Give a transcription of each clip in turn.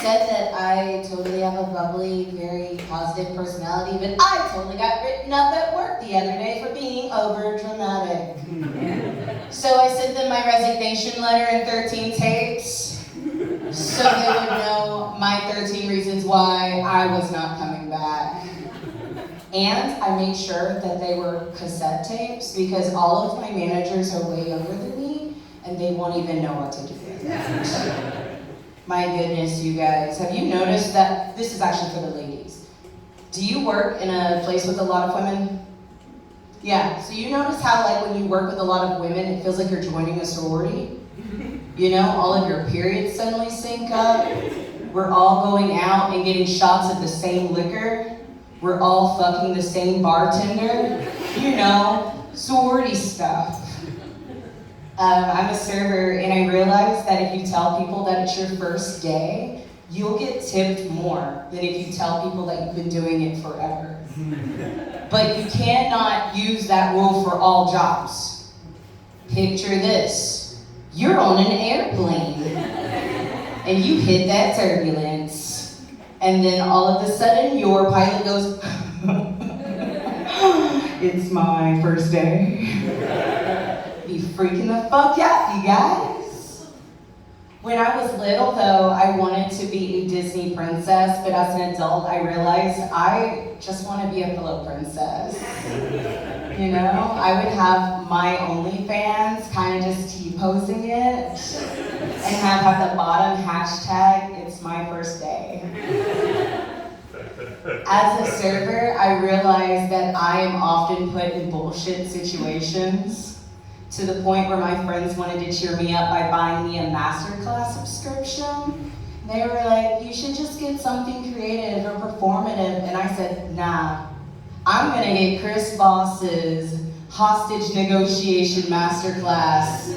said that I totally have a bubbly, very positive personality, but I totally got written up at work the other day for being over dramatic. So I sent them my resignation letter in 13 tapes, so they would know my 13 reasons why I was not coming back. And I made sure that they were cassette tapes because all of my managers are way younger than me and they won't even know what to do with it. My goodness, you guys. Have you noticed that, this is actually for the ladies. Do you work in a place with a lot of women? Yeah, so you notice how like when you work with a lot of women, it feels like you're joining a sorority? You know, all of your periods suddenly sync up. We're all going out and getting shots of the same liquor. We're all fucking the same bartender. You know, sorority stuff. I'm a server and I realized that if you tell people that it's your first day, you'll get tipped more than if you tell people that you've been doing it forever. But you cannot use that rule for all jobs. Picture this. You're on an airplane and you hit that turbulence. And then all of a sudden your pilot goes, it's my first day. Be freaking the fuck out, you guys. When I was little though, I wanted to be a Disney princess, but as an adult, I realized I just want to be a pillow princess. You know, I would have my OnlyFans, kind of just T-posing it, and have at the bottom hashtag, it's my first day. As a server, I realized that I am often put in bullshit situations, to the point where my friends wanted to cheer me up by buying me a masterclass subscription. They were like, you should just get something creative or performative. And I said, nah, I'm gonna get Chris Voss's hostage negotiation masterclass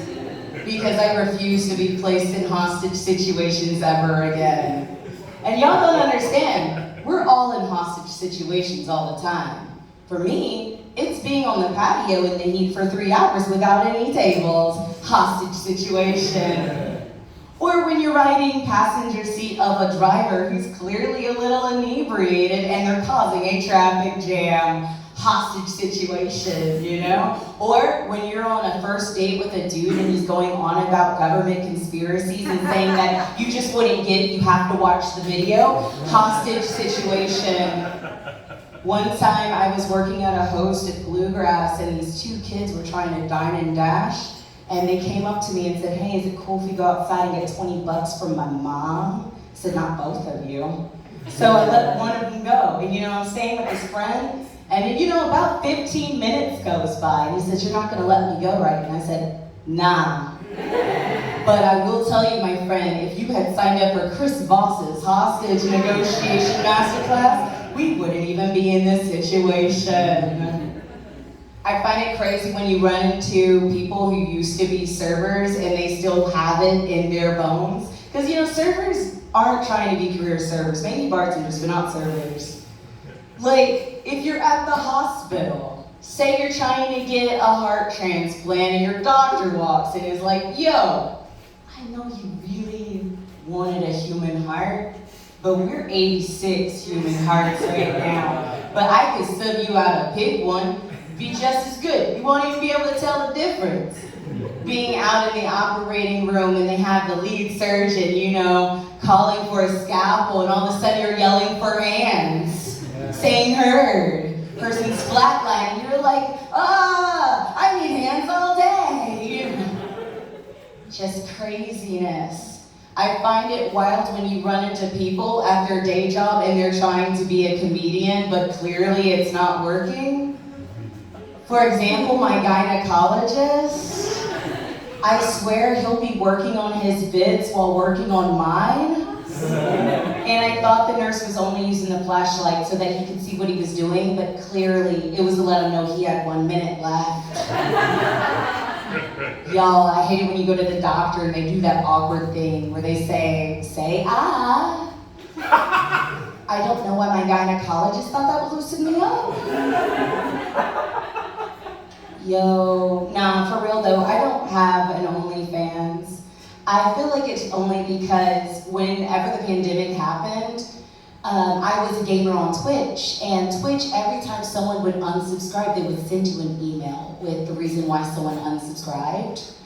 because I refuse to be placed in hostage situations ever again. And y'all don't understand, we're all in hostage situations all the time. For me, it's being on the patio in the heat for 3 hours without any tables, hostage situation. Or when you're riding passenger seat of a driver who's clearly a little inebriated and they're causing a traffic jam, hostage situation, you know? Or when you're on a first date with a dude and he's going on about government conspiracies and saying that you just wouldn't get it, you have to watch the video, hostage situation. One time I was working at a host at Bluegrass and these 2 kids were trying to dine and dash and they came up to me and said, hey, is it cool if we go outside and get 20 bucks from my mom? I said, not both of you. So I let one of them go. And you know, I'm staying with this friend and you know, about 15 minutes goes by and he says, you're not gonna let me go, right? And I said, nah. But I will tell you, my friend, if you had signed up for Chris Voss's hostage negotiation masterclass, we wouldn't even be in this situation. I find it crazy when you run into people who used to be servers and they still have it in their bones. Because you know, servers aren't trying to be career servers, maybe bartenders, but not servers. Like, if you're at the hospital, say you're trying to get a heart transplant and your doctor walks in and is like, yo, I know you really wanted a human heart, but we're 86 human hearts right now. But I could sub you out a pig one, be just as good. You won't even be able to tell the difference. Being out in the operating room and they have the lead surgeon, you know, calling for a scalpel and all of a sudden you're yelling for hands, saying heard. Person's flatlining, you're like, I need hands all day. Just craziness. I find it wild when you run into people at their day job and they're trying to be a comedian, but clearly it's not working. For example, my gynecologist, I swear he'll be working on his bits while working on mine. And I thought the nurse was only using the flashlight so that he could see what he was doing, but clearly it was to let him know he had 1 minute left. Y'all, I hate it when you go to the doctor and they do that awkward thing where they say ah. I don't know why my gynecologist thought that would loosen me up. Yo, nah, for real though, I don't have an OnlyFans. I feel like it's only because whenever the pandemic happened, I was a gamer on Twitch, and Twitch, every time someone would unsubscribe, they would send you an email with the reason why someone unsubscribed.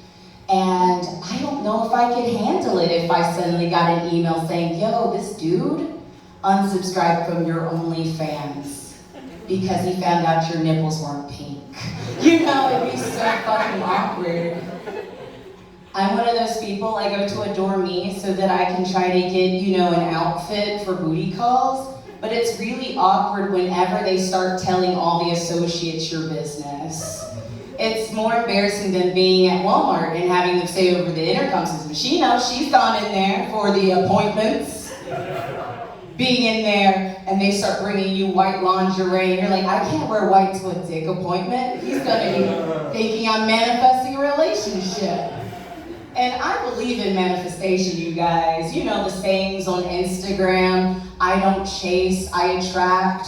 And I don't know if I could handle it if I suddenly got an email saying, yo, this dude unsubscribed from your OnlyFans because he found out your nipples weren't pink. You know, it'd be so fucking awkward. I'm one of those people, I go to Adore Me so that I can try to get, you know, an outfit for booty calls, but it's really awkward whenever they start telling all the associates your business. It's more embarrassing than being at Walmart and having them say over the intercom system, she knows she's gone in there for the appointments. Being in there and they start bringing you white lingerie and you're like, I can't wear white to a dick appointment. He's gonna be thinking I'm manifesting a relationship. And I believe in manifestation, you guys. You know the sayings on Instagram, I don't chase, I attract.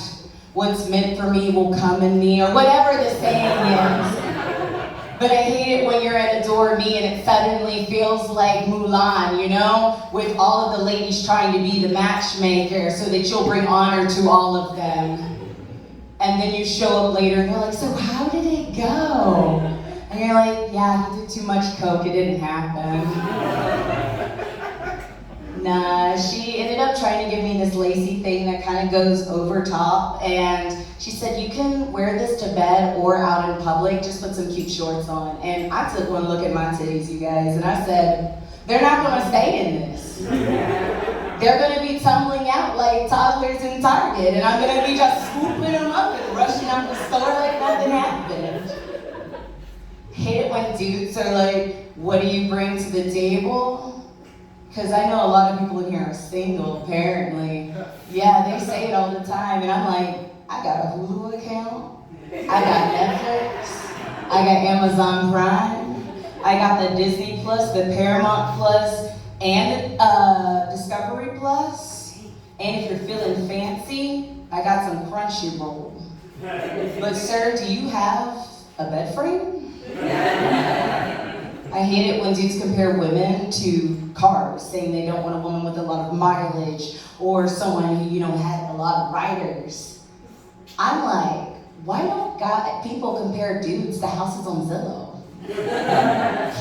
What's meant for me will come in me, or whatever the saying is. But I hate it when you're at Adore Me and it suddenly feels like Mulan, you know? With all of the ladies trying to be the matchmaker so that you'll bring honor to all of them. And then you show up later and they're like, so how did it go? And you're like, yeah, he did too much coke, it didn't happen. Nah, she ended up trying to give me this lacy thing that kind of goes over top, and she said, you can wear this to bed or out in public, just put some cute shorts on. And I took one look at my titties, you guys, and I said, they're not gonna stay in this. They're gonna be tumbling out like toddlers in Target, and I'm gonna be just scooping them up and rushing out the store like nothing happened. Hate it when dudes are like, what do you bring to the table? Because I know a lot of people in here are single, apparently. Yeah, they say it all the time, and I'm like, I got a Hulu account, I got Netflix, I got Amazon Prime, I got the Disney Plus, the Paramount Plus, and Discovery Plus. And if you're feeling fancy, I got some Crunchyroll. But sir, do you have a bed frame? I hate it when dudes compare women to cars, saying they don't want a woman with a lot of mileage or someone who, you know, had a lot of riders. I'm like, why don't people compare dudes to houses on Zillow?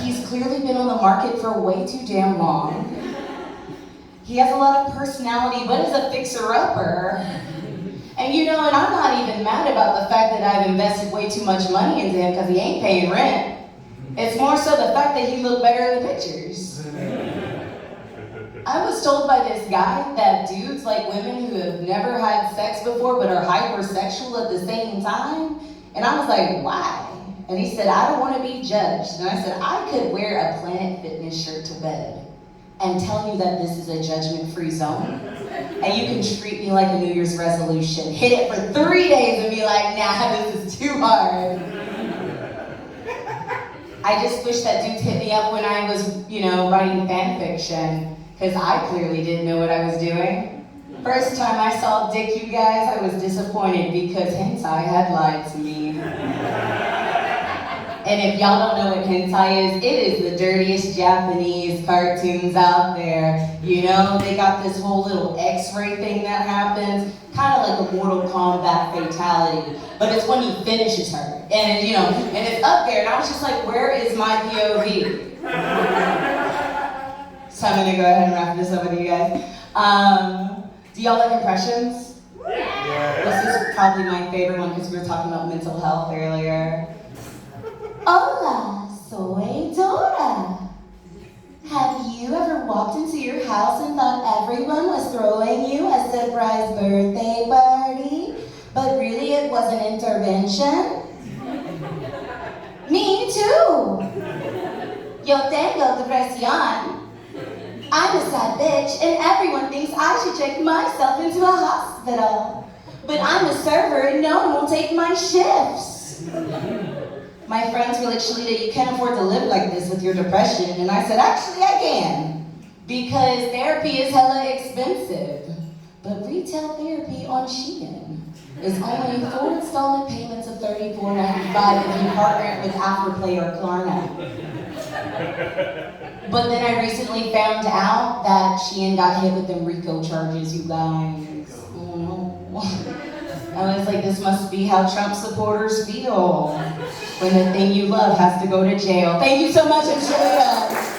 He's clearly been on the market for way too damn long. He has a lot of personality, but is a fixer-upper. And you know, and I'm not even mad about the fact that I've invested way too much money into him because he ain't paying rent. It's more so the fact that he looked better in the pictures. I was told by this guy that dudes like women who have never had sex before but are hypersexual at the same time. And I was like, why? And he said, I don't want to be judged. And I said, I could wear a Planet Fitness shirt to bed and tell you that this is a judgment-free zone. And you can treat me like a New Year's resolution. Hit it for 3 days and be like, nah, this is too hard. I just wish that dudes hit me up when I was, you know, writing fan fiction, because I clearly didn't know what I was doing. First time I saw dick, you guys, I was disappointed because hentai had lied to me. And if y'all don't know what hentai is, it is the dirtiest Japanese cartoons out there. You know, they got this whole little X-ray thing that happens, kind of like a Mortal Kombat fatality, but it's when he finishes her. And, you know, and it's up there, and I was just like, where is my POV? So I'm gonna go ahead and wrap this up with you guys. Do y'all like impressions? Yeah. This is probably my favorite one because we were talking about mental health earlier. Hola, soy Dora. Have you ever walked into your house and thought everyone was throwing you a surprise birthday party, but really it was an intervention? Me too. Yo tengo depresión. I'm a sad bitch and everyone thinks I should check myself into a hospital. But I'm a server and no one will take my shifts. My friends were like, Shalita, you can't afford to live like this with your depression. And I said, actually I can. Because therapy is hella expensive. But retail therapy on Shein is only 4 installment payments of $34.95 if you partner it with Afterpay or Klarna. But then I recently found out that she got hit with them RICO charges, you guys. Oh no. I was like, this must be how Trump supporters feel when the thing you love has to go to jail. Thank you so much, Australia.